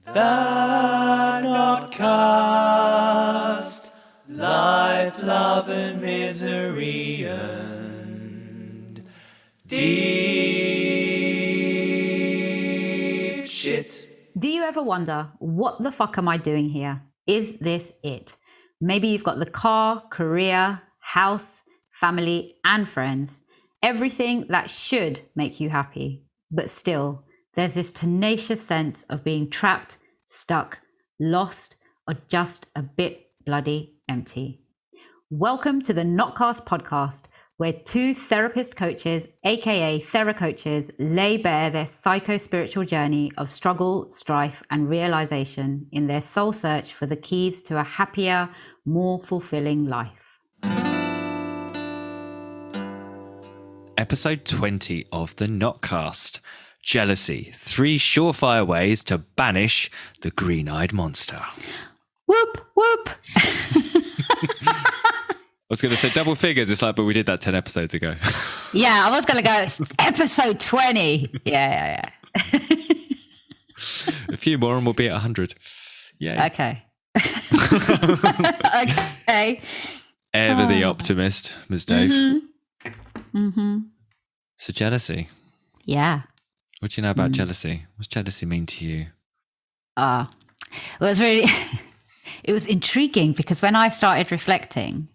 The Notcast, life, love and misery and deep shit. Do you ever wonder, what the fuck am I doing here? Is this it? Maybe you've got the car, career, house, family and friends, everything that should make you happy. But still, there's this tenacious sense of being trapped, stuck, lost, or just a bit bloody empty. Welcome to the Notcast podcast, where two therapist coaches, aka theracoaches, lay bare their psycho-spiritual journey of struggle, strife, and realization in their soul search for the keys to a happier, more fulfilling life. Episode 20 of the Notcast. Jealousy. 3 surefire ways to banish the green-eyed monster. Whoop, whoop. I was going to say double figures. It's like, but we did that 10 episodes ago. Yeah, I was going to go, it's episode 20. Yeah. A few more and we'll be at 100. Yeah. Okay. Okay. Ever the optimist, Ms. Dave. Mm-hmm. So jealousy. Yeah. What do you know about jealousy? What's jealousy mean to you? It was really, it was intriguing because when I started reflecting,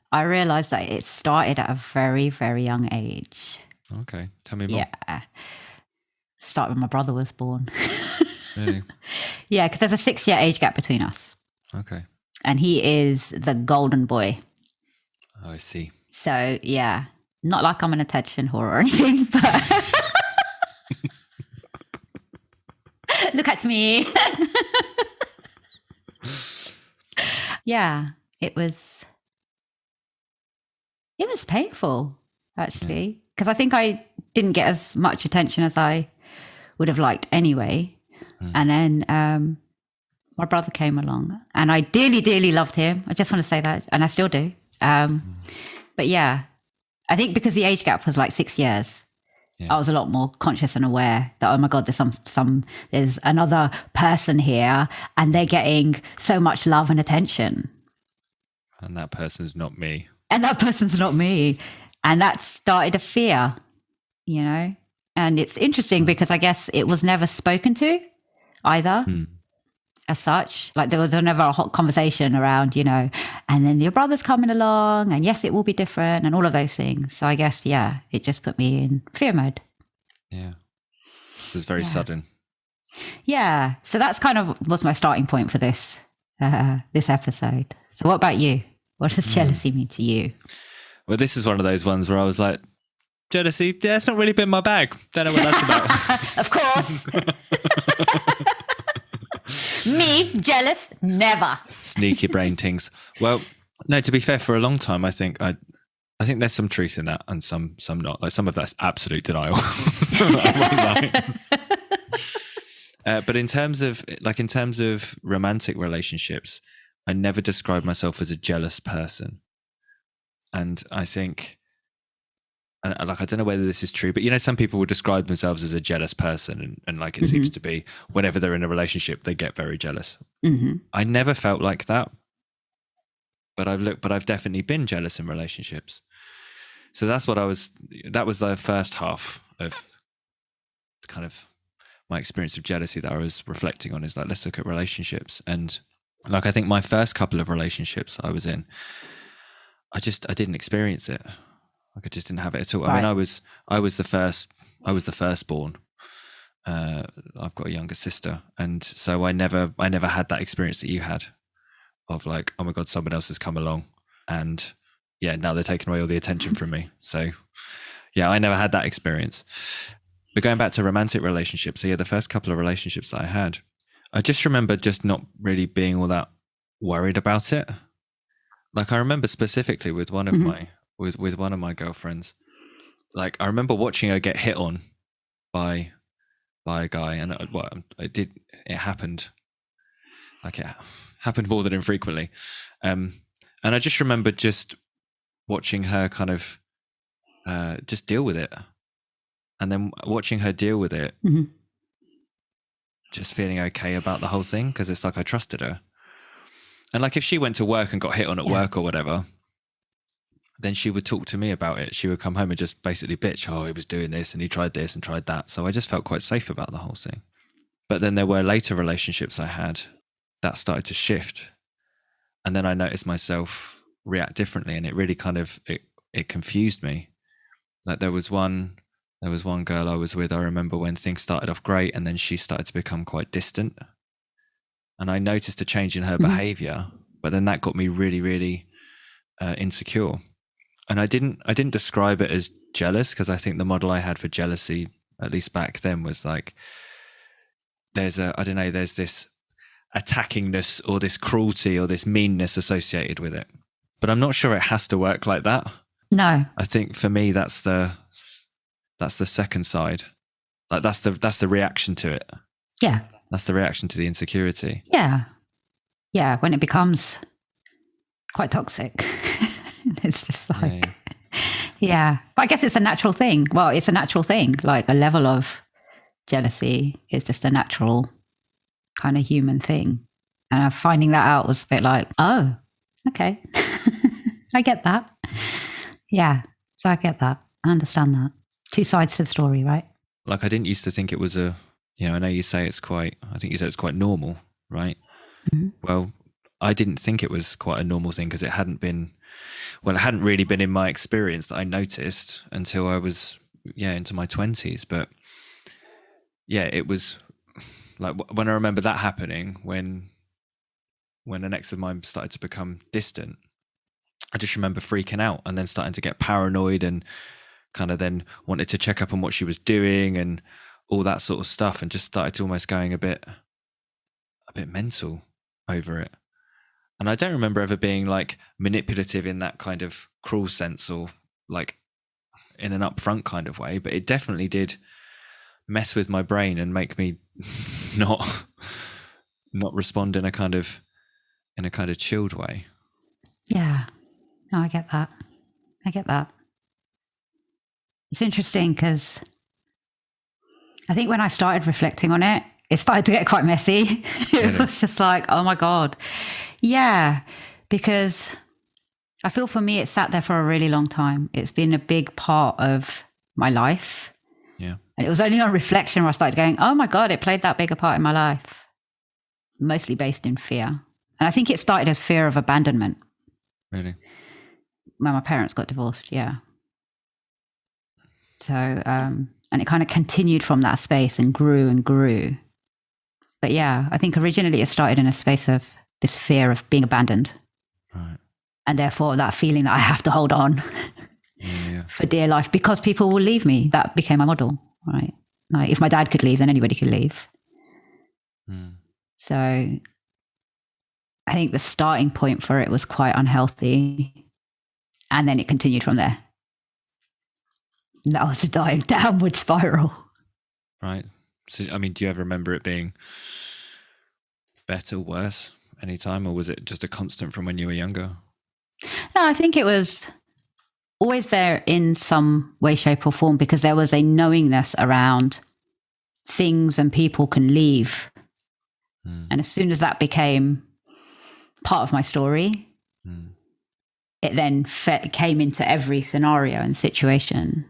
I realized that it started at a very, very young age. Okay. Tell me more. Yeah. Started when my brother was born. Really? Yeah, because there's a 6-year age gap between us. Okay. And he is the golden boy. Oh, I see. So, yeah. Not like I'm an attention whore or anything, but look at me. Yeah, it was painful, actually, because I think I didn't get as much attention as I would have liked anyway. And then my brother came along and I dearly, dearly loved him. I just want to say that, and I still do. But yeah, I think because the age gap was like 6 years, I was a lot more conscious and aware that, oh my God, there's another person here and they're getting so much love and attention. And that person's not me. And that person's not me. And that started a fear, you know? And it's interesting because I guess it was never spoken to either as such. Like there was never a hot conversation around, you know, and then your brother's coming along and yes, it will be different and all of those things. So I guess, yeah, it just put me in fear mode. Yeah. It was very sudden. Yeah. So that's kind of was my starting point for this episode. So what about you? What does jealousy mean to you? Well, this is one of those ones where I was like, jealousy, yeah, it's not really been my bag. Don't know what that's about. Of course. Me, jealous, never. Sneaky brain tings. Well, no, to be fair, for a long time, I think there's some truth in that and some not. Like some of that's absolute denial. But in terms of romantic relationships, I never described myself as a jealous person. And I think, and like, I don't know whether this is true, but you know, some people will describe themselves as a jealous person and like it seems to be whenever they're in a relationship, they get very jealous. I never felt like that, but I've definitely been jealous in relationships. So that was the first half of kind of my experience of jealousy that I was reflecting on, is like, let's look at relationships. And like, I think my first couple of relationships I was in, I didn't experience it. Like I just didn't have it at all. Right. I mean, I was the firstborn. I've got a younger sister, and so I never had that experience that you had of like, oh my God, someone else has come along, and yeah, now they're taking away all the attention from me. So yeah, I never had that experience. But going back to romantic relationships, so yeah, the first couple of relationships that I had, I just remember just not really being all that worried about it. Like I remember specifically with one of my with one of my girlfriends, like I remember watching her get hit on by a guy, and it happened more than infrequently, and I just remember just watching her kind of just deal with it, and then watching her deal with it just feeling okay about the whole thing, because it's like I trusted her. And like if she went to work and got hit on at work or whatever, then she would talk to me about it. She would come home and just basically bitch, oh, he was doing this and he tried this and tried that. So I just felt quite safe about the whole thing. But then there were later relationships I had that started to shift. And then I noticed myself react differently, and it really kind of, it confused me. Like there was one girl I was with, I remember, when things started off great and then she started to become quite distant. And I noticed a change in her behavior, but then that got me really, really insecure. And I didn't describe it as jealous, because I think the model I had for jealousy, at least back then, was like, there's this attackingness or this cruelty or this meanness associated with it. But I'm not sure it has to work like that. No. I think for me, that's the second side. Like that's the reaction to it. Yeah. That's the reaction to the insecurity. Yeah. Yeah. When it becomes quite toxic, it's just like, yeah. But I guess it's a natural thing. Well, it's a natural thing. Like a level of jealousy is just a natural kind of human thing. And finding that out was a bit like, oh, okay. I get that. Yeah. So I get that. I understand that. Two sides to the story, right? Like I didn't used to think it was I know you say I think you said it's quite normal, right? Mm-hmm. Well, I didn't think it was quite a normal thing, because it hadn't really been in my experience that I noticed until I was, into my 20s. But yeah, it was like when I remember that happening, when an ex of mine started to become distant, I just remember freaking out and then starting to get paranoid and kind of then wanted to check up on what she was doing and all that sort of stuff, and just started to almost going a bit mental over it. And I don't remember ever being like manipulative in that kind of cruel sense, or like in an upfront kind of way, but it definitely did mess with my brain and make me not respond in a kind of chilled way. Yeah. No, I get that. It's interesting because I think when I started reflecting on it, it started to get quite messy. It was just like, oh my God. Yeah. Because I feel for me, it sat there for a really long time. It's been a big part of my life. Yeah. And it was only on reflection where I started going, oh my God, it played that big a part in my life. Mostly based in fear. And I think it started as fear of abandonment. Really? When my parents got divorced, yeah. So, and it kind of continued from that space and grew and grew. But yeah, I think originally it started in a space of this fear of being abandoned. Right. And therefore that feeling that I have to hold on for dear life because people will leave me. That became my model, right? Like if my dad could leave, then anybody could leave. Mm. So I think the starting point for it was quite unhealthy. And then it continued from there. That was a downward spiral. Right. So, I mean, do you ever remember it being better, worse, any time, or was it just a constant from when you were younger? No, I think it was always there in some way, shape, or form, because there was a knowingness around things and people can leave. And as soon as that became part of my story, it then came into every scenario and situation.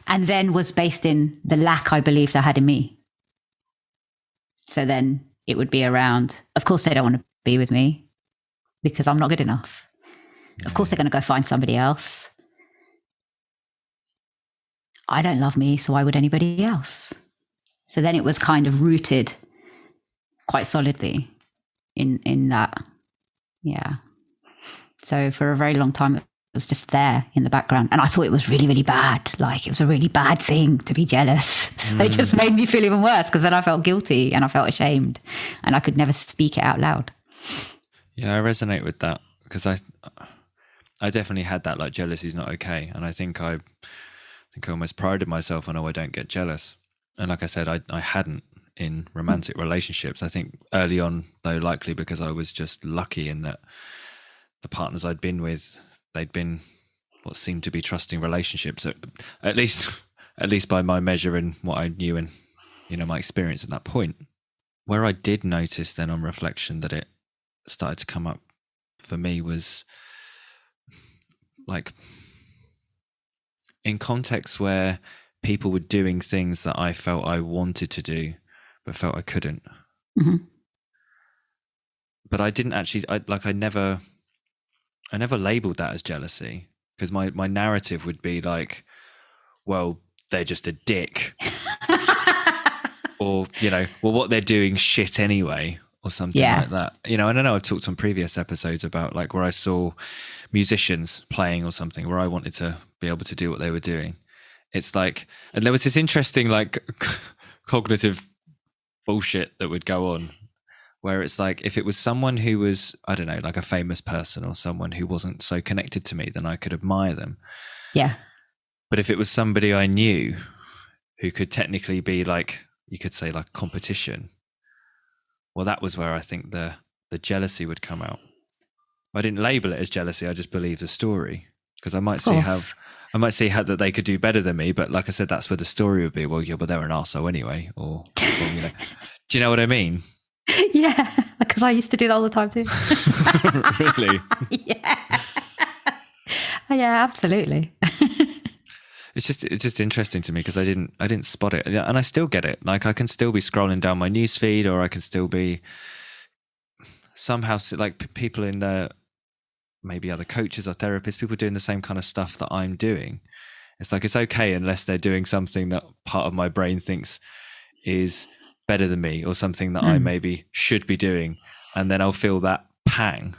And then was based in the lack I believed I had in me. So then it would be around, of course they don't want to be with me because I'm not good enough. Of course they're going to go find somebody else. I don't love me, so why would anybody else? So then it was kind of rooted quite solidly in that. Yeah. So for a very long time, it was just there in the background. And I thought it was really, really bad. Like it was a really bad thing to be jealous. It just made me feel even worse because then I felt guilty and I felt ashamed and I could never speak it out loud. Yeah, I resonate with that because I definitely had that, like jealousy is not okay. And I think I almost prided myself on, I don't get jealous. And like I said, I hadn't in romantic relationships. I think early on, though, likely because I was just lucky in that the partners I'd been with, they'd been what seemed to be trusting relationships, at least by my measure and what I knew and my experience at that point. Where I did notice then on reflection that it started to come up for me was like in contexts where people were doing things that I felt I wanted to do, but felt I couldn't. Mm-hmm. But I didn't actually, I never labeled that as jealousy, because my narrative would be like, well, they're just a dick. Or, well, what they're doing shit anyway, or something like that. And I know I've talked on previous episodes about like where I saw musicians playing or something where I wanted to be able to do what they were doing. It's like, and there was this interesting like cognitive bullshit that would go on where it's like, if it was someone who was, I don't know, like a famous person or someone who wasn't so connected to me, then I could admire them. Yeah. But if it was somebody I knew who could technically be like, you could say like competition, well, that was where I think the jealousy would come out. I didn't label it as jealousy. I just believed the story, because I might see how that they could do better than me. But like I said, that's where the story would be. Well, yeah, but they're an arsehole anyway. Or do you know what I mean? Yeah, because I used to do that all the time too. Really? Yeah. Yeah, absolutely. It's just interesting to me because I didn't spot it, and I still get it. Like I can still be scrolling down my news feed, or I can still be somehow like people in the maybe other coaches or therapists, people doing the same kind of stuff that I'm doing. It's like it's okay unless they're doing something that part of my brain thinks is better than me, or something that I maybe should be doing, and then I'll feel that pang.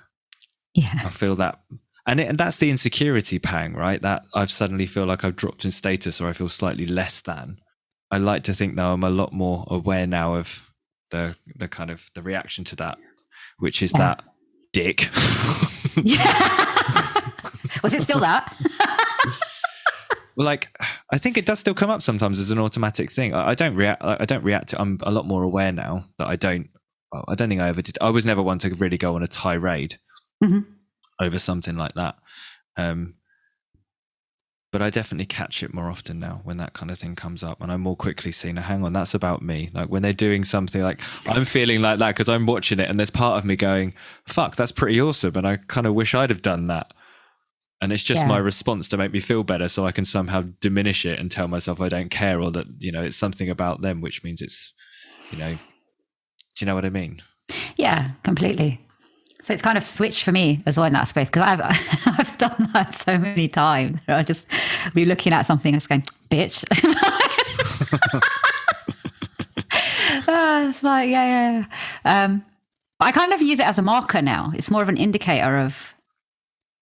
Yeah, I'll feel that. And that's the insecurity pang, right? That I've suddenly feel like I've dropped in status, or I feel slightly less than. I like to think though I'm a lot more aware now of the kind of the reaction to that, which is that dick. Yeah. Was it still that? Well, like I think it does still come up sometimes as an automatic thing. I don't react to. I'm a lot more aware now that I don't think I ever did. I was never one to really go on a tirade. Mm-hmm. Over something like that, but I definitely catch it more often now when that kind of thing comes up, and I'm more quickly seeing, hang on, that's about me. Like when they're doing something, like I'm feeling like that because I'm watching it, and there's part of me going, fuck, that's pretty awesome, and I kind of wish I'd have done that, and it's just my response to make me feel better, so I can somehow diminish it and tell myself I don't care, or that it's something about them, which means it's do you know what I mean? Yeah, completely. So it's kind of switched for me as well in that space, because I've done that so many times. I just be looking at something and just going, bitch. It's like, yeah. But I kind of use it as a marker now. It's more of an indicator of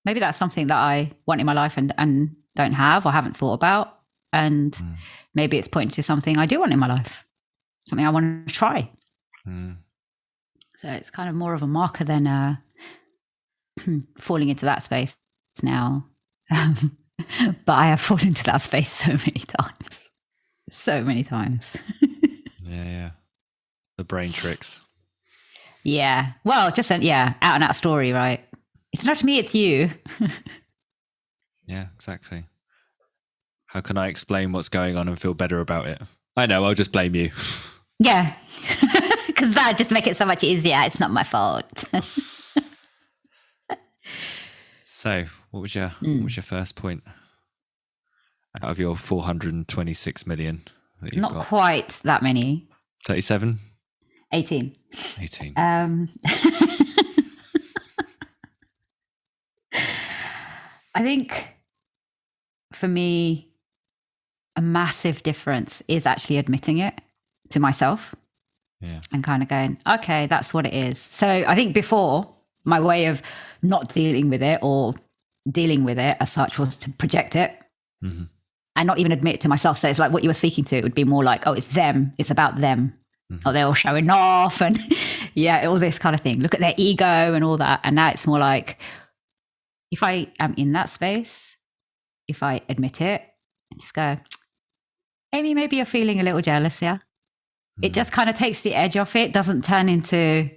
maybe that's something that I want in my life and don't have or haven't thought about. And maybe it's pointing to something I do want in my life, something I want to try. So it's kind of more of a marker than falling into that space now. But I have fallen into that space so many times. So many times. Yeah. The brain tricks. Yeah. Well, just out and out story, right? It's not me, it's you. Yeah, exactly. How can I explain what's going on and feel better about it? I know, I'll just blame you. Yeah. Because that just make it so much easier. It's not my fault. So, what was your first point out of your 426 million? That you've not got? Quite that many. 37? 18. 18. I think for me, a massive difference is actually admitting it to myself. Yeah. And kind of going, okay, that's what it is. So I think before, my way of not dealing with it or dealing with it as such was to project it and not even admit it to myself. So it's like what you were speaking to, it would be more like, oh, it's them. It's about them. Oh, they're all showing off and all this kind of thing. Look at their ego and all that. And now it's more like, if I am in that space, if I admit it and just go, Amy, maybe you're feeling a little jealous, yeah? It just kind of takes the edge off it, doesn't turn into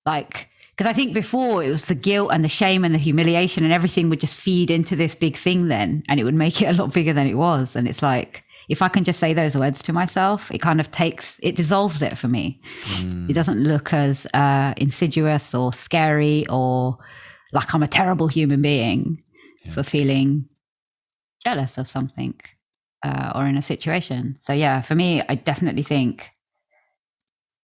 like, because I think before it was the guilt and the shame and the humiliation and everything would just feed into this big thing then, and it would make it a lot bigger than it was. And it's like, if I can just say those words to myself, it kind of it dissolves it for me. It doesn't look as insidious or scary or like I'm a terrible human being for feeling jealous of something or in a situation. So yeah, for me, I definitely think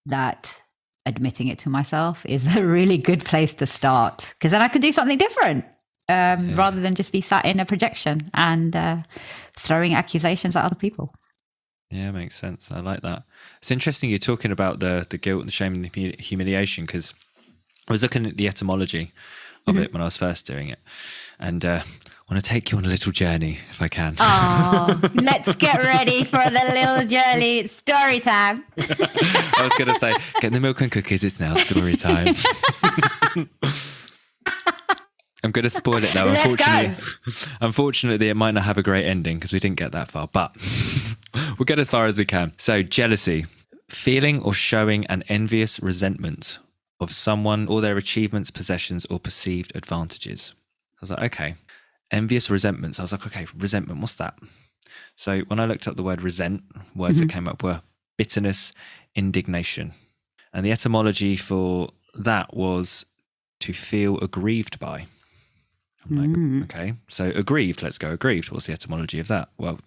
that admitting it to myself is a really good place to start, because then I could do something different rather than just be sat in a projection and throwing accusations at other people. Yeah, makes sense. I like that. It's interesting you're talking about the guilt, the shame, and the humiliation, because I was looking at the etymology of it when I was first doing it, and I want to take you on a little journey if I can. Oh, let's get ready for the little journey. It's story time. I was going to say, get the milk and cookies. It's now story time. I'm going to spoil it though. Unfortunately, it might not have a great ending because we didn't get that far, but we'll get as far as we can. So, jealousy, feeling or showing an envious resentment of someone or their achievements, possessions, or perceived advantages. I was like, okay, envious resentments. I was like, okay, resentment, what's that? So when I looked up the word resent, words that came up were bitterness, indignation. And the etymology for that was to feel aggrieved by. I'm like, okay, so aggrieved, let's go aggrieved. What's the etymology of that? Well,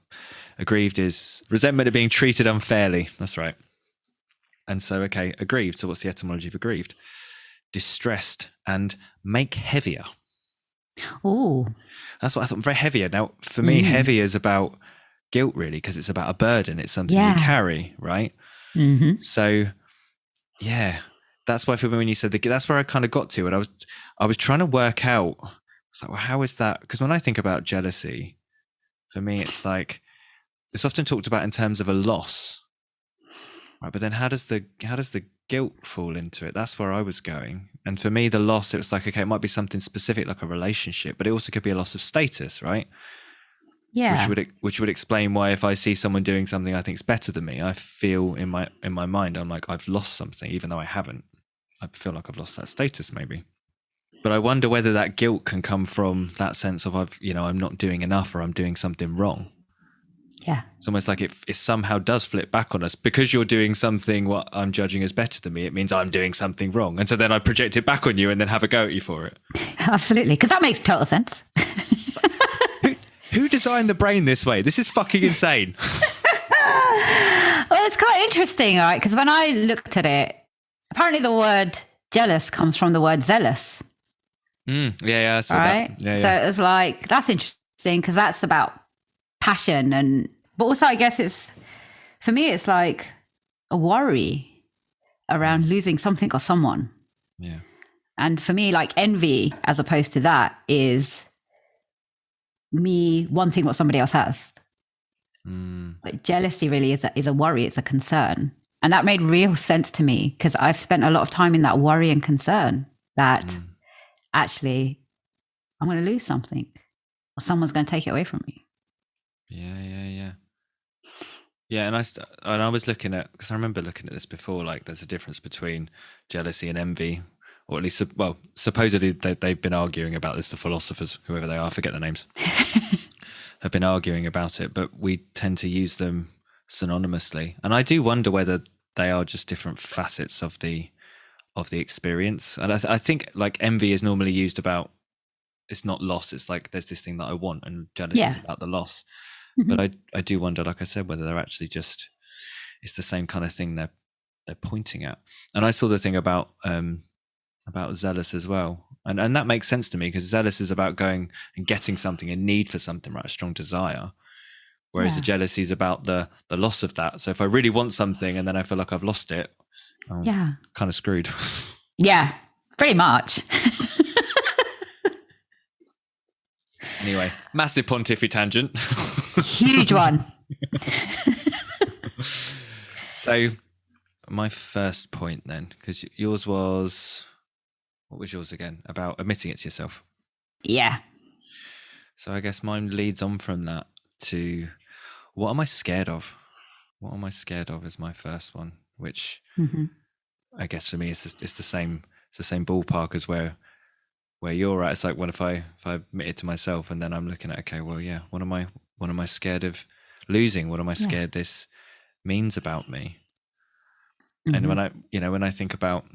aggrieved is resentment of being treated unfairly. That's right. And so, okay, aggrieved. So what's the etymology of aggrieved? Distressed and make heavier. Oh, that's what I thought. Very heavier. Now, for me, heavy is about guilt, really, because it's about a burden. It's something you carry, right? So, yeah, that's why for me, when you said that's where I kind of got to, and I was trying to work out. It's like, well, how is that? Because when I think about jealousy, for me, it's like it's often talked about in terms of a loss, right? But then how does the guilt fall into it? That's where I was going. And for me, the loss, it was like, okay, it might be something specific like a relationship, but it also could be a loss of status, right? Yeah. Which would explain why if I see someone doing something I think is better than me, I feel in my mind, I'm like, I've lost something, even though I haven't. I feel like I've lost that status maybe. But I wonder whether that guilt can come from that sense of I'm not doing enough or I'm doing something wrong. Yeah. It's almost like it somehow does flip back on us because you're doing something what I'm judging as better than me. It means I'm doing something wrong. And so then I project it back on you and then have a go at you for it. Absolutely. Because that makes total sense. Who designed the brain this way? This is fucking insane. Well, it's quite interesting, right? Because when I looked at it, apparently the word jealous comes from the word zealous. I saw right? that. Yeah, so it was like, that's interesting because that's about passion. But also I guess for me, it's like a worry around losing something or someone. Yeah. And for me, like envy, as opposed to that, is me wanting what somebody else has. But jealousy really is a worry. It's a concern. And that made real sense to me because I've spent a lot of time in that worry and concern that actually I'm going to lose something or someone's going to take it away from me. Yeah, and I was looking at, because I remember looking at this before, like there's a difference between jealousy and envy, or at least, well, supposedly they've been arguing about this, the philosophers, whoever they are, I forget their names, have been arguing about it, but we tend to use them synonymously. And I do wonder whether they are just different facets of the experience. And I think like envy is normally used about, it's not loss, it's like there's this thing that I want, and jealousy is about the loss. But I do wonder, like I said, whether they're actually just, it's the same kind of thing they're pointing at. And I saw the thing about zealous as well. And that makes sense to me because zealous is about going and getting something, a need for something, right? A strong desire. Whereas the jealousy is about the loss of that. So if I really want something and then I feel like I've lost it, I'm kind of screwed. Yeah, pretty much. Anyway, massive pontiffy tangent. Huge one. So my first point then, because yours was, what was yours again? About admitting it to yourself. Yeah. So I guess mine leads on from that to, what am I scared of? What am I scared of is my first one, which I guess for me it's the same ballpark as where you're at. It's like, what if I admit it to myself and then I'm looking at, okay, well, yeah, what am I scared of losing? What am I scared this means about me? And when I think about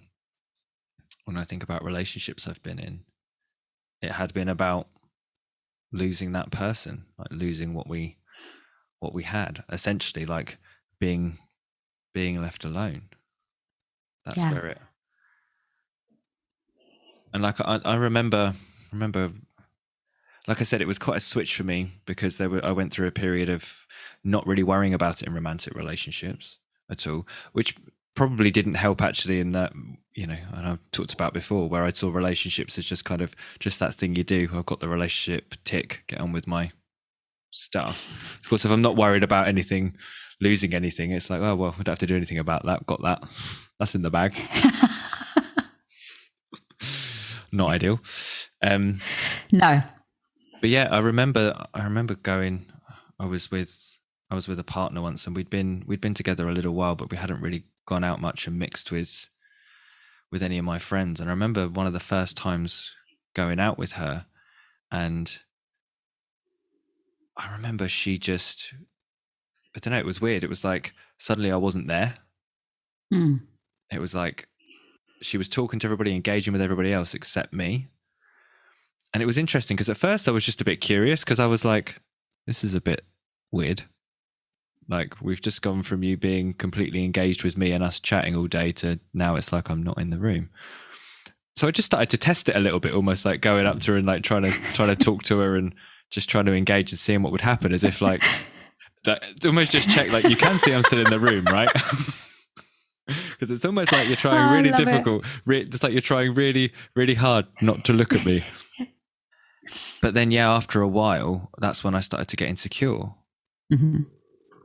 relationships I've been in, it had been about losing that person, like losing what we had, essentially, like being left alone. That's where it. And like I remember, like I said, it was quite a switch for me because I went through a period of not really worrying about it in romantic relationships at all, which probably didn't help actually in that, and I've talked about before, where I saw relationships as just kind of just that thing you do. I've got the relationship, tick, get on with my stuff. Of course, if I'm not worried about anything, losing anything, it's like, oh, well, I don't have to do anything about that. Got that. That's in the bag. Not ideal. No. But yeah, I remember going. I was with a partner once, and we'd been together a little while, but we hadn't really gone out much and mixed with any of my friends. And I remember one of the first times going out with her, and I remember she just, I don't know, it was weird. It was like suddenly I wasn't there. It was like she was talking to everybody, engaging with everybody else except me. And it was interesting because at first I was just a bit curious because I was like, this is a bit weird. Like, we've just gone from you being completely engaged with me and us chatting all day to now it's like I'm not in the room. So I just started to test it a little bit, almost like going up to her and like trying to talk to her and just trying to engage and seeing what would happen, as if like that, almost just check, like, you can see I'm still in the room, right? Because it's almost like you're trying really difficult, just like you're trying really, really hard not to look at me. But then, yeah, after a while, that's when I started to get insecure.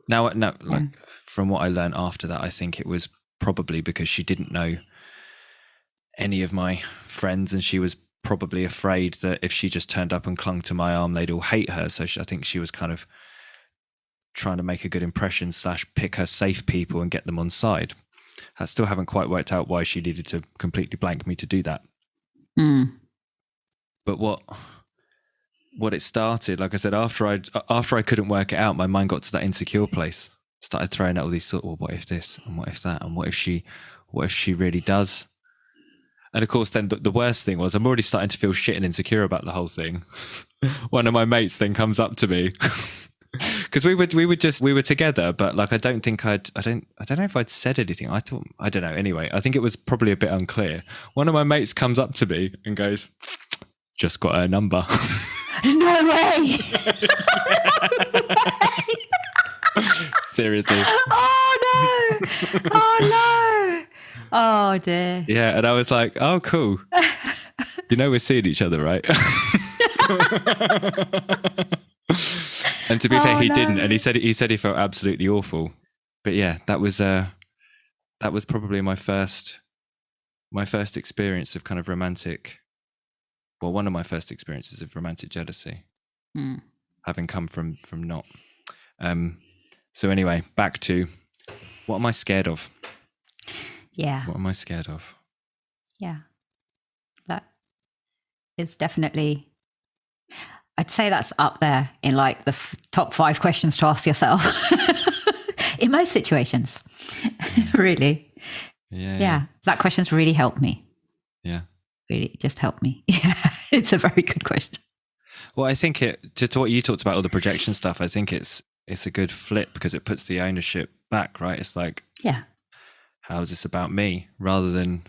Now, like, from what I learned after that, I think it was probably because she didn't know any of my friends, and she was probably afraid that if she just turned up and clung to my arm, they'd all hate her. So I think she was kind of trying to make a good impression / pick her safe people and get them on side. I still haven't quite worked out why she needed to completely blank me to do that. But what it started, like I said, after I couldn't work it out, my mind got to that insecure place. Started throwing out all these sort of, well, what if this and what if that and what if she really does? And of course, then the worst thing was I'm already starting to feel shit and insecure about the whole thing. One of my mates then comes up to me because we were together, but like I don't know if I'd said anything. I don't know. Anyway, I think it was probably a bit unclear. One of my mates comes up to me and goes, "Just got her number." No way! Seriously. Oh no! Oh no! Oh dear. Yeah, and I was like, "Oh, cool. We're seeing each other, right?" And to be fair, he didn't, and he said he felt absolutely awful. But yeah, that was probably my first experience of kind of romantic. Well, one of my first experiences of romantic jealousy, having come from not. So anyway, back to what am I scared of? Yeah. What am I scared of? Yeah. That is definitely, I'd say that's up there in like the top 5 questions to ask yourself in most situations. Really. Yeah. That question's really helped me. Yeah. Really just helped me. Yeah. It's a very good question. Well, I think just what you talked about, all the projection stuff, I think it's a good flip because it puts the ownership back, right? It's like, yeah, how is this about me? Rather than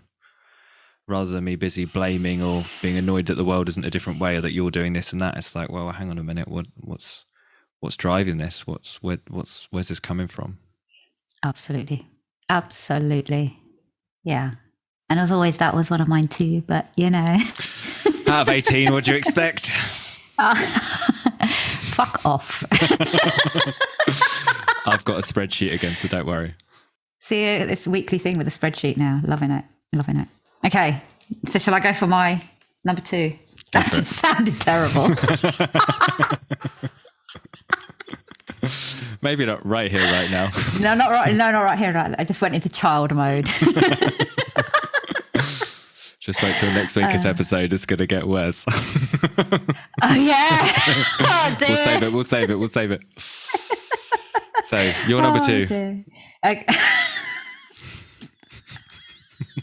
me busy blaming or being annoyed that the world isn't a different way or that you're doing this and that. It's like, well, hang on a minute. What's driving this? Where's this coming from? Absolutely. Yeah. And as always, that was one of mine too, but Out of 18, what do you expect? Fuck off. I've got a spreadsheet again, so don't worry. See this weekly thing with a spreadsheet now. Loving it. Okay, so shall I go for my number 2? That just sounded terrible. Maybe not right here, right now. No, not right here, right. I just went into child mode. Just wait till next week's episode. It's going to get worse. Oh, yeah. Oh, dear. We'll save it. So you're number two. Dear. Okay.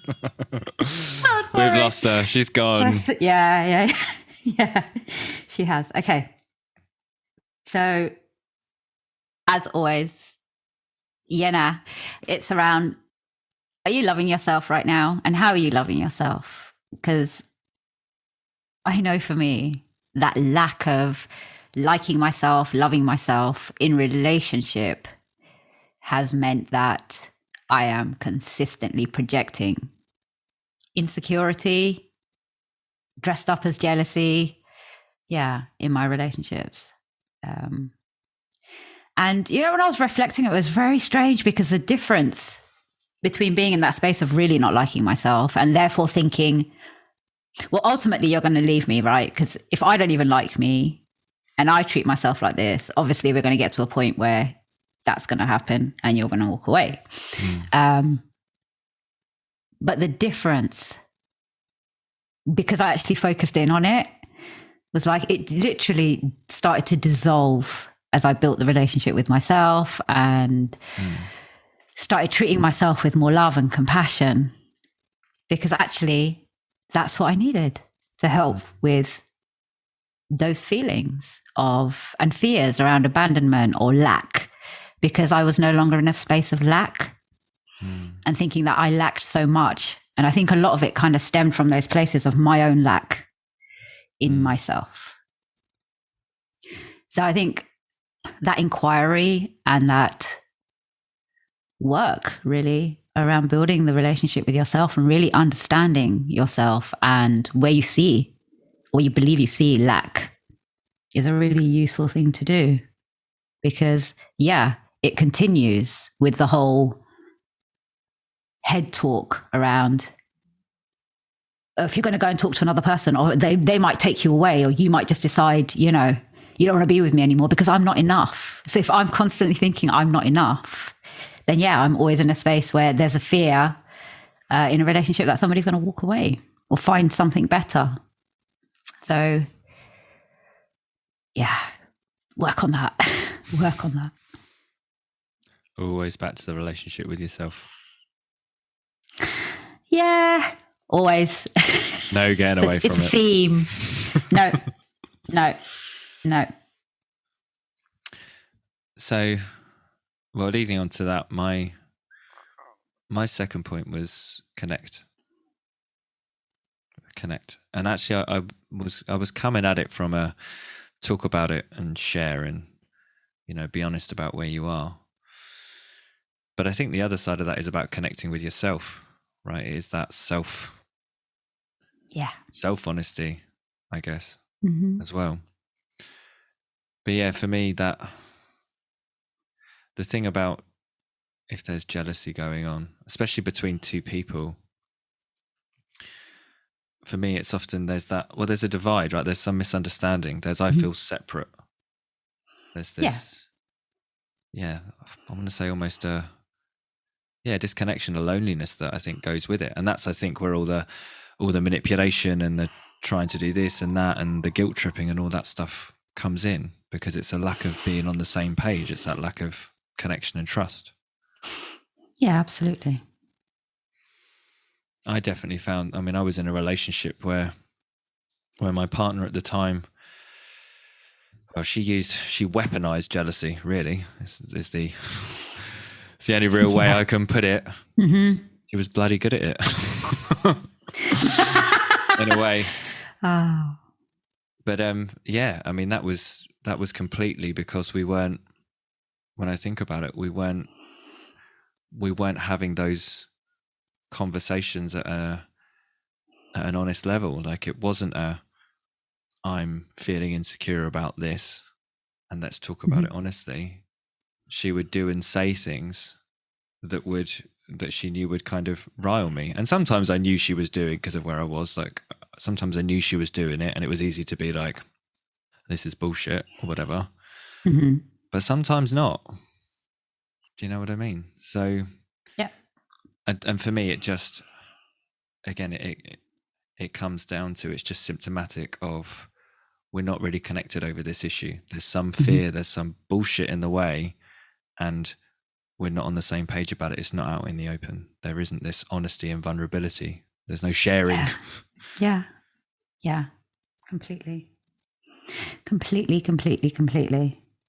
Oh, sorry. We've lost her. She's gone. Yeah. She has. Okay. So, as always, Yenna, it's around, are you loving yourself right now? And how are you loving yourself? Because I know for me, that lack of liking myself, loving myself in relationship has meant that I am consistently projecting insecurity, dressed up as jealousy, in my relationships. And, when I was reflecting, it was very strange because the difference between being in that space of really not liking myself and therefore thinking, well, ultimately you're going to leave me, right? Because if I don't even like me and I treat myself like this, obviously we're going to get to a point where that's going to happen and you're going to walk away. But the difference, because I actually focused in on it, was like it literally started to dissolve as I built the relationship with myself and started treating myself with more love and compassion, because actually that's what I needed to help with those feelings of and fears around abandonment or lack, because I was no longer in a space of lack and thinking that I lacked so much. And I think a lot of it kind of stemmed from those places of my own lack in myself. So I think that inquiry and that work really around building the relationship with yourself and really understanding yourself and where you see or you believe you see lack is a really useful thing to do, because it continues with the whole head talk around if you're going to go and talk to another person, or they might take you away, or you might just decide, you don't want to be with me anymore because I'm not enough. So if I'm constantly thinking I'm not enough, then I'm always in a space where there's a fear in a relationship that somebody's going to walk away or find something better. So work on that. Work on that. Always back to the relationship with yourself. Yeah, always. No getting away from it. It's a theme. No. So, well, leading on to that, my second point was connect. And actually I was coming at it from a talk about it and share and, be honest about where you are. But I think the other side of that is about connecting with yourself, right? It is that self-honesty, I guess, as well. But for me, that the thing about if there's jealousy going on, especially between two people, for me, it's often there's a divide, right? There's some misunderstanding. There's I feel separate. There's this, I want to say almost a disconnection, a loneliness that I think goes with it. And that's, I think, where all the manipulation and the trying to do this and that and the guilt tripping and all that stuff comes in, because it's a lack of being on the same page. It's that lack of connection and trust. Yeah, absolutely. I definitely found, I was in a relationship where my partner at the time, well, she weaponized jealousy, really. It's the only real way I can put it. Mm-hmm. She was bloody good at it. In a way. Oh. But that was completely because we weren't, when I think about it, we weren't having those conversations at an honest level. Like, it wasn't I'm feeling insecure about this and let's talk about it honestly. She would do and say things that she knew would kind of rile me. And sometimes I knew she was doing, because of where I was, like sometimes I knew she was doing it and it was easy to be like, this is bullshit or whatever. Mm-hmm. But sometimes not. Do you know what I mean? So yeah. And for me, it just, again, it comes down to, it's just symptomatic of we're not really connected over this issue. There's some fear, there's some bullshit in the way, and we're not on the same page about it. It's not out in the open. There isn't this honesty and vulnerability. There's no sharing. Yeah. Completely.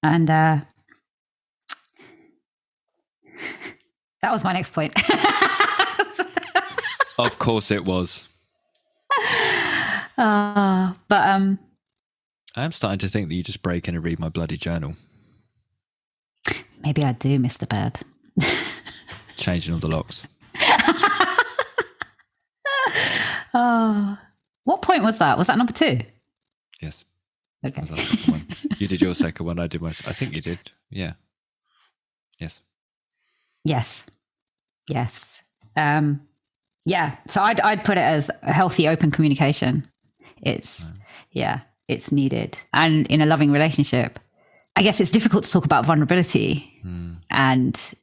And that was my next point. Of course it was. But I am starting to think that you just break in and read my bloody journal. Maybe I do, Mr. Bird. Changing all the locks. What point was that? Was that number 2? Yes. Okay. That was our second one. You did your second one. I did my. I think you did. Yeah. Yes. Yes. Yeah. So I'd put it as a healthy, open communication. It's needed, and in a loving relationship, I guess it's difficult to talk about vulnerability, and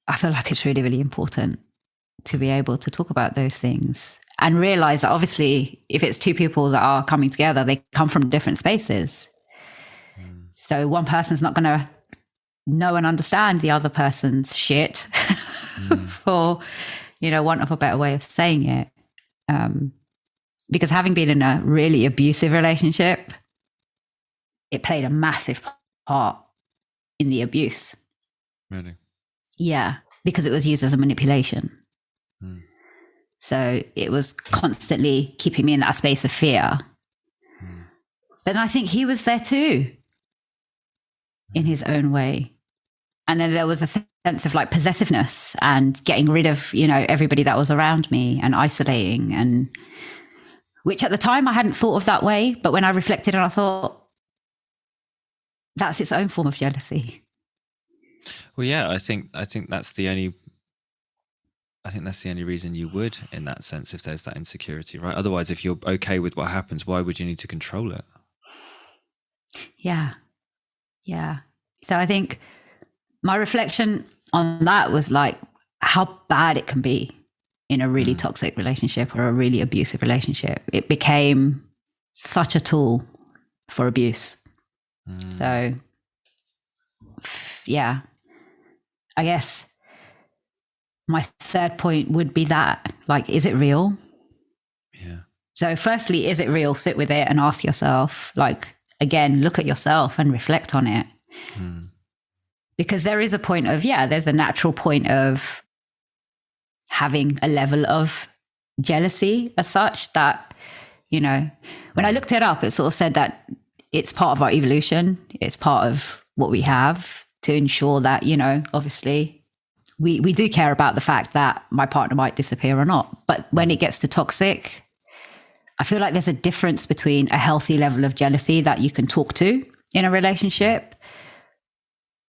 I feel like it's really, really important to be able to talk about those things and realize that obviously if it's two people that are coming together, they come from different spaces. So one person's not going to know and understand the other person's shit for, want of a better way of saying it. Because having been in a really abusive relationship, it played a massive part in the abuse. Really? Yeah, because it was used as a manipulation. So it was constantly keeping me in that space of fear. But I think he was there too, in his own way. And then there was a sense of like possessiveness and getting rid of, everybody that was around me and isolating, and which at the time I hadn't thought of that way. But when I reflected and I thought, that's its own form of jealousy. Well, yeah, I think that's the only reason you would, in that sense, if there's that insecurity, right? Otherwise, if you're okay with what happens, why would you need to control it? Yeah. So I think my reflection on that was like how bad it can be in a really toxic relationship or a really abusive relationship. It became such a tool for abuse. So, yeah, I guess my third point would be that, like, is it real? Yeah. So firstly, is it real? Sit with it and ask yourself, like, again, look at yourself and reflect on it. Because there is a point of, there's a natural point of having a level of jealousy as such that, when I looked it up, it sort of said that it's part of our evolution. It's part of what we have to ensure that, obviously we do care about the fact that my partner might disappear or not. But when it gets to toxic, I feel like there's a difference between a healthy level of jealousy that you can talk to in a relationship.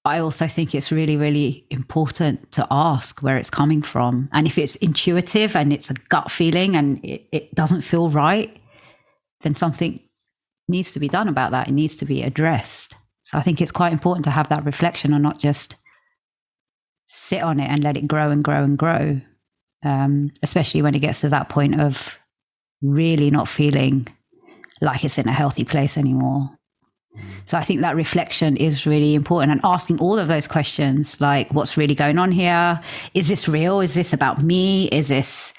I also think it's really, really important to ask where it's coming from. And if it's intuitive and it's a gut feeling and it doesn't feel right, then something needs to be done about that. It needs to be addressed. So I think it's quite important to have that reflection and not just sit on it and let it grow and grow and grow, especially when it gets to that point of really not feeling like it's in a healthy place anymore. So I think that reflection is really important, and asking all of those questions, like what's really going on here? Is this real? Is this about me? Is this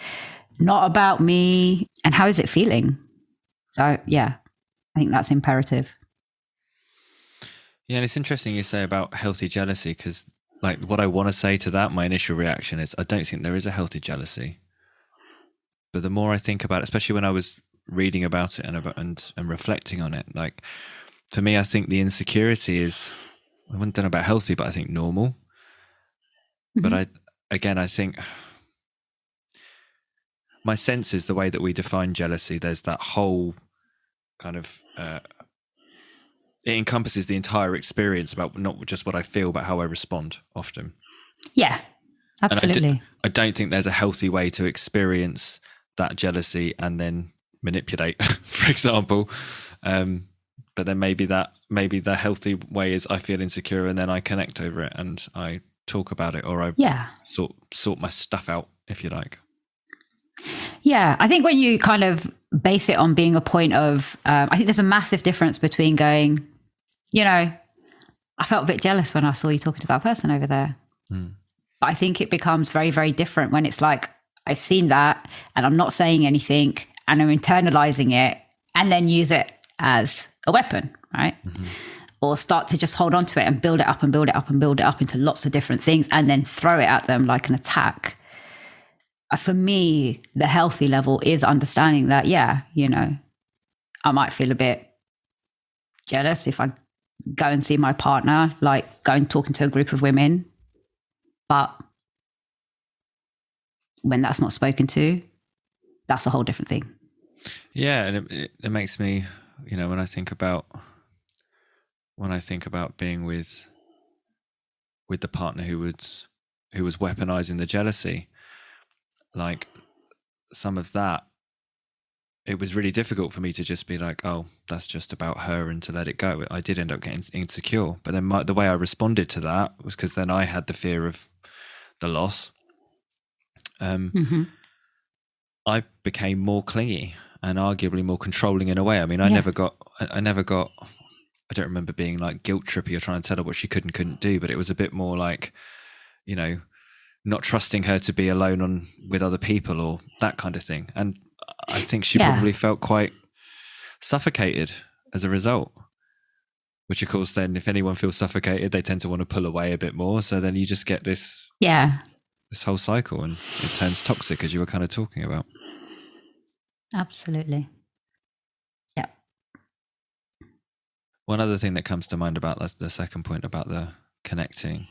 not about me? And how is it feeling? So yeah, I think that's imperative. Yeah, and it's interesting you say about healthy jealousy, because like what I want to say to that, my initial reaction is I don't think there is a healthy jealousy. But the more I think about it, especially when I was reading about it and reflecting on it, like for me, I think the insecurity is, I don't know about healthy, but I think normal. But I think my sense is the way that we define jealousy, there's that whole kind of, it encompasses the entire experience about not just what I feel, but how I respond often. Yeah, absolutely. I don't think there's a healthy way to experience that jealousy and then manipulate, for example. But then maybe the healthy way is I feel insecure and then I connect over it and I talk about it, or I sort my stuff out, if you like. Yeah, I think when you kind of base it on being a point of, I think there's a massive difference between going, I felt a bit jealous when I saw you talking to that person over there. Mm. But I think it becomes very, very different when it's like, I've seen that and I'm not saying anything and I'm internalizing it and then use it as a weapon, right? Mm-hmm. Or start to just hold on to it and build it up and build it up and build it up into lots of different things and then throw it at them like an attack. For me, the healthy level is understanding that, yeah, you know, I might feel a bit jealous if I go and see my partner, like going talking to a group of women. But when that's not spoken to, that's a whole different thing. Yeah, and it makes me, you know, when I think about being with the partner who was weaponizing the jealousy, like some of that, it was really difficult for me to just be like, oh, that's just about her, and to let it go. I did end up getting insecure, but then the way I responded to that was because then I had the fear of the loss. I became more clingy and arguably more controlling in a way. I mean, I never got, I don't remember being like guilt trippy or trying to tell her what she could and couldn't do, but it was a bit more like, you know, not trusting her to be alone with other people or that kind of thing. And I think she probably felt quite suffocated as a result, which of course then if anyone feels suffocated, they tend to want to pull away a bit more. So then you just get this whole cycle and it turns toxic, as you were kind of talking about. Absolutely. Yeah. One other thing that comes to mind about the second point about the connecting,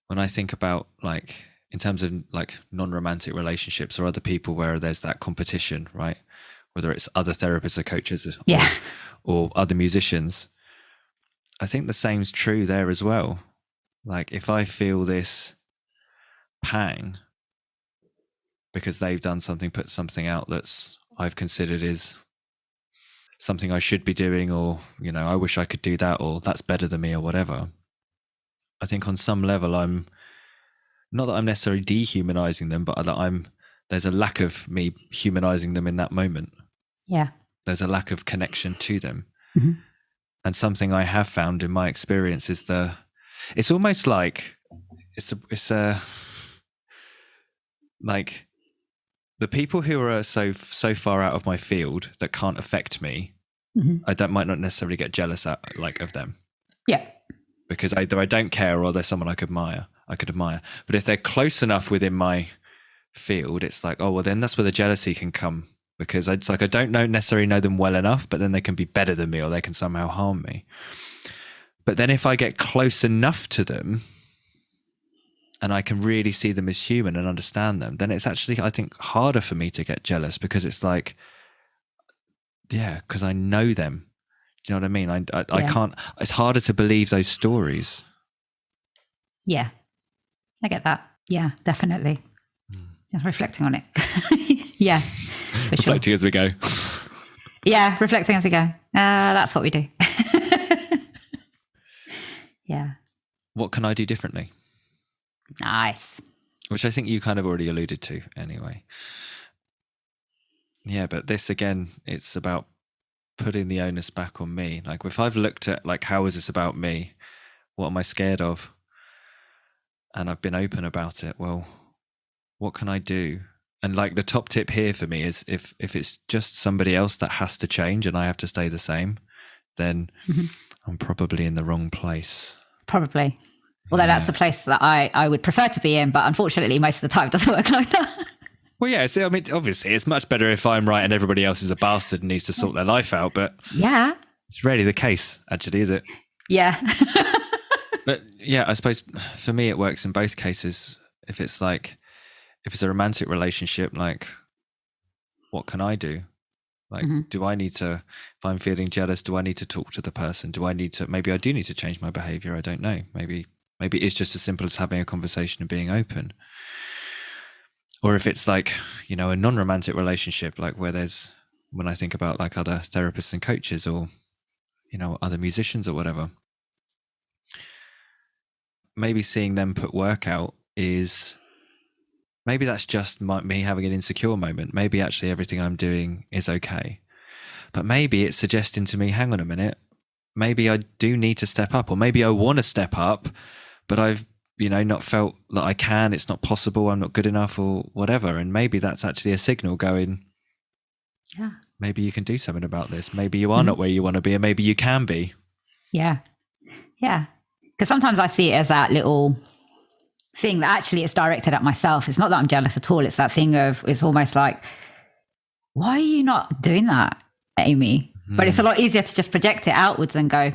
when I think about like in terms of like non-romantic relationships or other people where there's that competition, right? Whether it's other therapists or coaches or other musicians, I think the same's true there as well. Like if I feel this pang because they've done something, put something out that's I've considered is something I should be doing, or, you know, I wish I could do that, or that's better than me, or whatever. I think on some level I'm not that I'm necessarily dehumanizing them, but that there's a lack of me humanizing them in that moment. Yeah. There's a lack of connection to them. Mm-hmm. And something I have found in my experience is it's almost like it's like the people who are so far out of my field that can't affect me, I might not necessarily get jealous of them. Yeah. Because either I don't care or they're someone I could admire. But if they're close enough within my field, it's like, oh, well, then that's where the jealousy can come, because it's like I don't necessarily know them well enough, but then they can be better than me or they can somehow harm me. But then if I get close enough to them and I can really see them as human and understand them, then it's actually, I think, harder for me to get jealous, because it's like, yeah, because I know them. Do you know what I mean? I can't, it's harder to believe those stories. Yeah, I get that. Yeah, definitely. Reflecting on it. Yeah, for reflecting as we go. Yeah, reflecting as we go. That's what we do. Yeah. What can I do differently? Nice. Which I think you kind of already alluded to anyway. Yeah, but this again, it's about putting the onus back on me. Like if I've looked at like, how is this about me? What am I scared of? And I've been open about it. Well, what can I do? And like the top tip here for me is if it's just somebody else that has to change and I have to stay the same, then I'm probably in the wrong place. Probably. Although that's the place that I would prefer to be in, but unfortunately most of the time it doesn't work like that. Well, yeah, so I mean, obviously it's much better if I'm right and everybody else is a bastard and needs to sort their life out, but it's rarely the case, actually, is it? Yeah. But yeah, I suppose for me it works in both cases. If it's a romantic relationship, like, what can I do? Like, do I need to, if I'm feeling jealous, do I need to talk to the person? Maybe I do need to change my behavior. I don't know. Maybe it's just as simple as having a conversation and being open. Or if it's like, you know, a non-romantic relationship, like when I think about like other therapists and coaches or, you know, other musicians or whatever, maybe seeing them put work out is, maybe that's just me having an insecure moment. Maybe actually everything I'm doing is okay. But maybe it's suggesting to me, hang on a minute, maybe I do need to step up, or maybe I want to step up, but I've, not felt that I can, it's not possible, I'm not good enough or whatever. And maybe that's actually a signal going, yeah, maybe you can do something about this. Maybe you are not where you want to be, and maybe you can be. Yeah. Yeah. Because sometimes I see it as that little thing that actually it's directed at myself. It's not that I'm jealous at all. It's that thing of, it's almost like, why are you not doing that, Amy? But it's a lot easier to just project it outwards and go,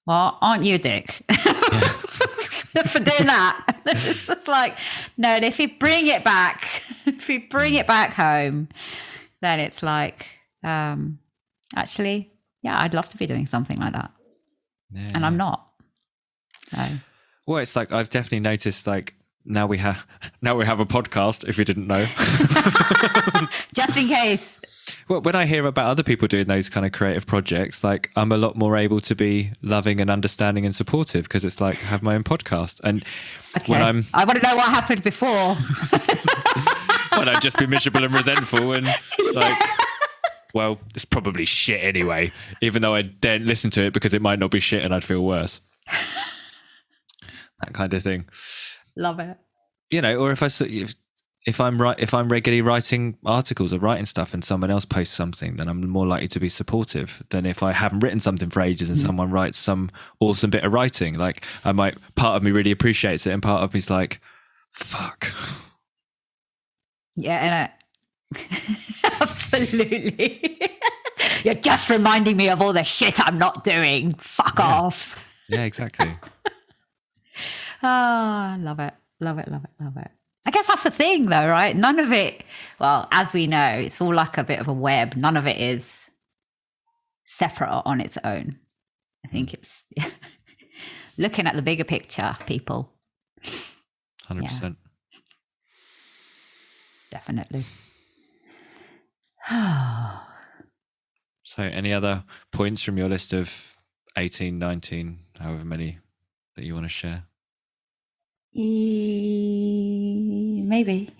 well, aren't you a dick for doing that? It's just like, no, if you bring it back, home, then it's like, actually, yeah, I'd love to be doing something like that. Yeah. And I'm not. So. Well, it's like, I've definitely noticed, like, now we have a podcast, if you didn't know. Just in case. Well, when I hear about other people doing those kind of creative projects, like, I'm a lot more able to be loving and understanding and supportive, because it's like, I have my own podcast. And when I want to know what happened before. when I'd just be miserable and resentful and like, well, it's probably shit anyway, even though I daren't listen to it because it might not be shit and I'd feel worse. That kind of thing. Love it. Or if I'm regularly writing articles or writing stuff and someone else posts something, then I'm more likely to be supportive than if I haven't written something for ages and someone writes some awesome bit of writing. Like, part of me really appreciates it and part of me's like, fuck. Yeah, and absolutely. You're just reminding me of all the shit I'm not doing. Fuck off. Yeah, exactly. Love it. Love it, love it, love it. I guess that's the thing though, right? None of it, well, as we know, it's all like a bit of a web. None of it is separate or on its own. I think it's looking at the bigger picture, people. 100%. Yeah. Definitely. So any other points from your list of 18, 19, however many that you want to share? Maybe.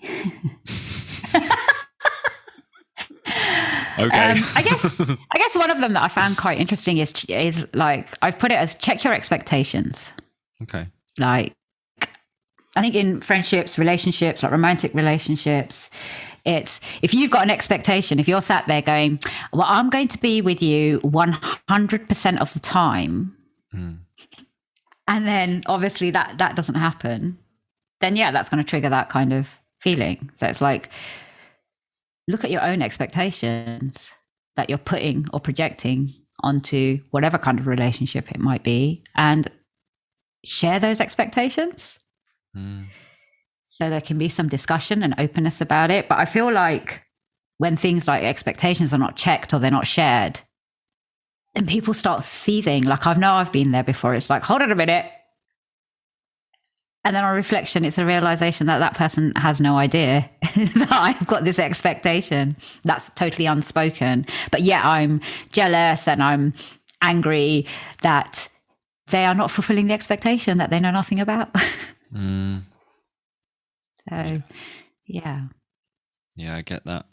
Okay. I guess one of them that I found quite interesting is like, I've put it as check your expectations. Okay. Like, I think in friendships, relationships, like romantic relationships, it's if you've got an expectation, if you're sat there going, well, I'm going to be with you 100% of the time. And then obviously that doesn't happen, then yeah, that's going to trigger that kind of feeling. So it's like, look at your own expectations that you're putting or projecting onto whatever kind of relationship it might be, and share those expectations. So there can be some discussion and openness about it. But I feel like when things like expectations are not checked or they're not shared, then people start seething. Like, I've been there before. It's like, hold on a minute. And then on reflection, it's a realization that that person has no idea that I've got this expectation that's totally unspoken. But yeah, I'm jealous and I'm angry that they are not fulfilling the expectation that they know nothing about. So, yeah. Yeah, I get that.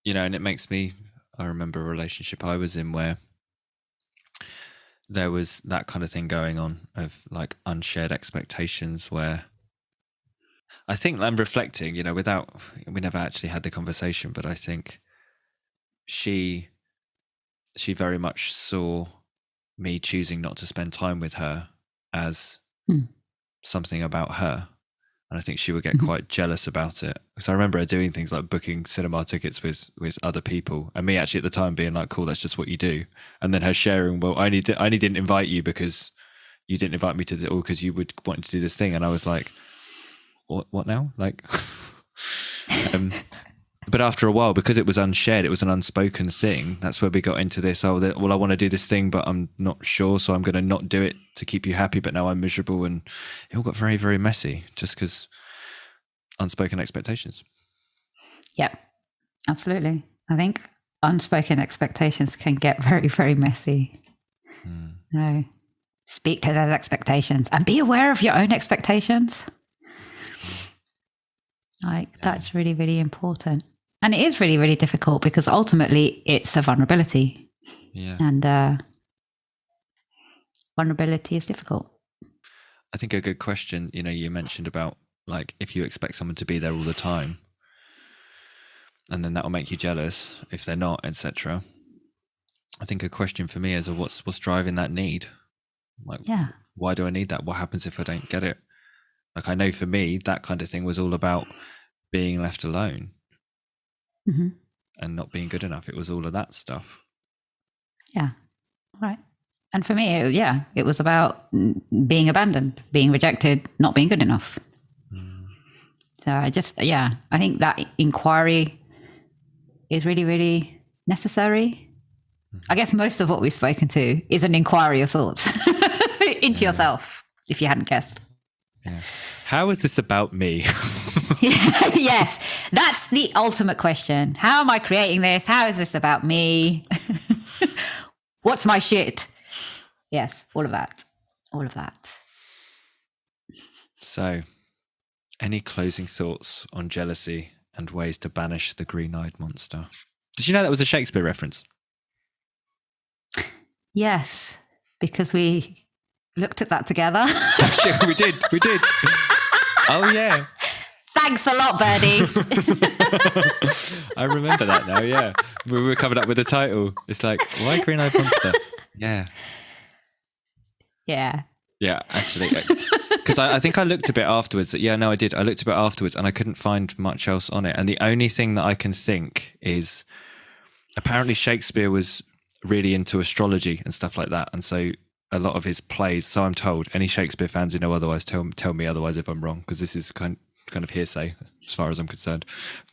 And it makes me, I remember a relationship I was in where there was that kind of thing going on of like unshared expectations, where I think I'm reflecting, we never actually had the conversation, but I think she very much saw me choosing not to spend time with her as something about her. And I think she would get quite jealous about it. Because I remember her doing things like booking cinema tickets with other people. And me actually at the time being like, cool, that's just what you do. And then her sharing, well, I only didn't invite you because you didn't invite me to the, or because you would want to do this thing. And I was like, what now? Like, but after a while, because it was unshared, it was an unspoken thing. That's where we got into this. I want to do this thing, but I'm not sure. So I'm going to not do it to keep you happy. But now I'm miserable. And it all got very, very messy just because unspoken expectations. Yep, absolutely. I think unspoken expectations can get very, very messy. No, speak to those expectations and be aware of your own expectations. That's really, really important. And it is really, really difficult because ultimately it's a vulnerability. Yeah. And vulnerability is difficult. I think a good question, you mentioned about like if you expect someone to be there all the time, and then that will make you jealous if they're not, etc. I think a question for me is, what's driving that need? Like, why do I need that? What happens if I don't get it? Like, I know for me, that kind of thing was all about being left alone and not being good enough. It was all of that stuff. Yeah. Right. And for me, it was about being abandoned, being rejected, not being good enough. So I think that inquiry is really, really necessary. I guess most of what we've spoken to is an inquiry of thoughts into yourself, if you hadn't guessed. Yeah. How is this about me? Yes, that's the ultimate question. How am I creating this? How is this about me? What's my shit? Yes, all of that. All of that. So, any closing thoughts on jealousy and ways to banish the green-eyed monster? Did you know that was a Shakespeare reference? Yes, because we looked at that together. Actually, we did. Oh, yeah. Thanks a lot, Birdie. I remember that now, yeah. We were coming up with a title. It's like, why green-eyed monster? Yeah. Yeah. Yeah, actually. Because I think I looked a bit afterwards. Yeah, no, I did. I looked a bit afterwards and I couldn't find much else on it. And the only thing that I can think is apparently Shakespeare was really into astrology and stuff like that. And so a lot of his plays, so I'm told, any Shakespeare fans who know otherwise, tell me otherwise if I'm wrong, because this is kind of hearsay as far as I'm concerned.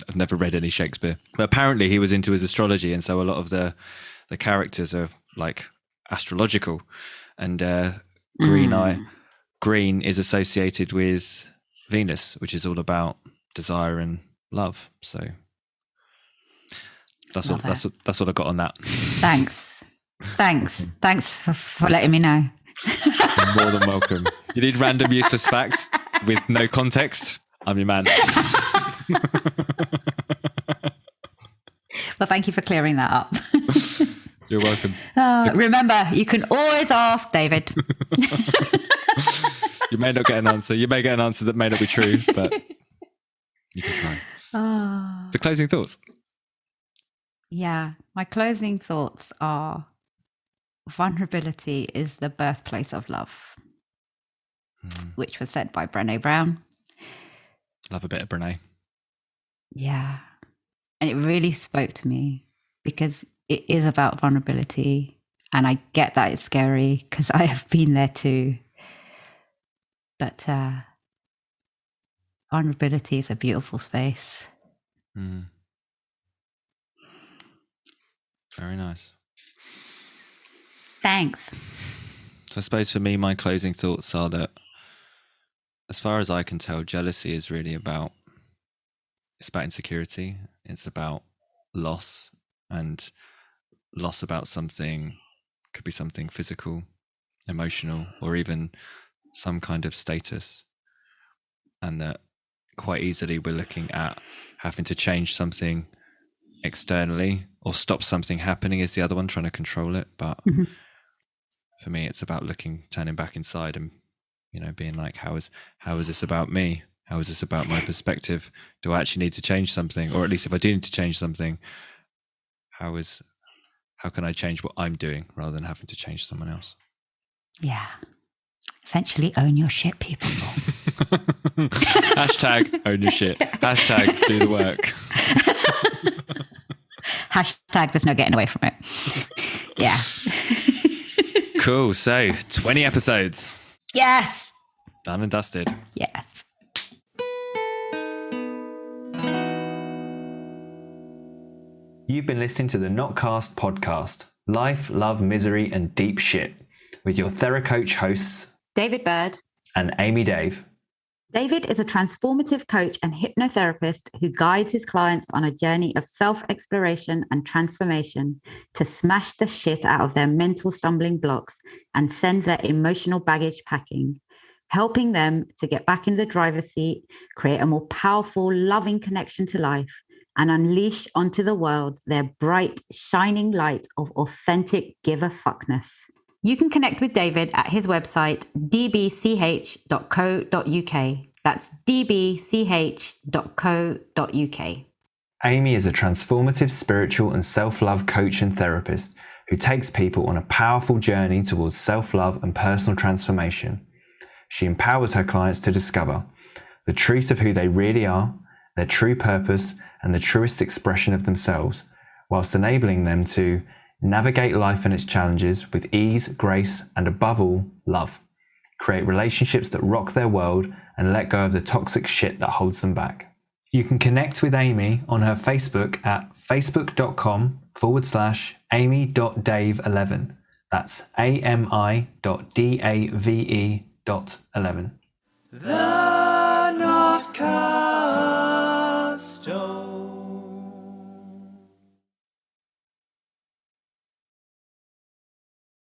I've never read any Shakespeare. But apparently he was into his astrology, and so a lot of the characters are like astrological. And green is associated with Venus, which is all about desire and love. So that's what I got on that. Thanks for letting me know. You're more than welcome. You need random useless facts with no context? I'm your man. Well, thank you for clearing that up. You're welcome. Remember, you can always ask David. You may not get an answer. You may get an answer that may not be true, but you can try. The closing thoughts. Yeah, my closing thoughts are vulnerability is the birthplace of love, which was said by Brené Brown. Love a bit of Brené. Yeah. And it really spoke to me because it is about vulnerability. And I get that it's scary because I have been there too. But vulnerability is a beautiful space. Very nice. Thanks. So I suppose for me, my closing thoughts are that as far as I can tell, jealousy is really about insecurity. It's about loss, and loss about something, could be something physical, emotional, or even some kind of status. And that quite easily we're looking at having to change something externally or stop something happening is the other one, trying to control it. But for me, it's about turning back inside and, being like, how is this about me? How is this about my perspective? Do I actually need to change something? Or at least if I do need to change something, how can I change what I'm doing rather than having to change someone else? Yeah. Essentially own your shit, people. Hashtag own your shit. Hashtag do the work. Hashtag there's no getting away from it. Yeah. Cool. So 20 episodes. Yes. Done and dusted. Yes. You've been listening to the Notcast podcast, Life, Love, Misery and Deep Shit, with your TheraCoach hosts, David Bird and Amy Dave. David is a transformative coach and hypnotherapist who guides his clients on a journey of self-exploration and transformation to smash the shit out of their mental stumbling blocks and send their emotional baggage packing, helping them to get back in the driver's seat, create a more powerful, loving connection to life, and unleash onto the world their bright, shining light of authentic give-a-fuckness. You can connect with David at his website, dbch.co.uk. That's dbch.co.uk. Amy is a transformative spiritual and self-love coach and therapist who takes people on a powerful journey towards self-love and personal transformation. She empowers her clients to discover the truth of who they really are, their true purpose, and the truest expression of themselves, whilst enabling them to navigate life and its challenges with ease, grace, and above all, love. Create relationships that rock their world and let go of the toxic shit that holds them back. You can connect with Amy on her Facebook at facebook.com/amy.dave11. That's ami.dave.11. The Notcast.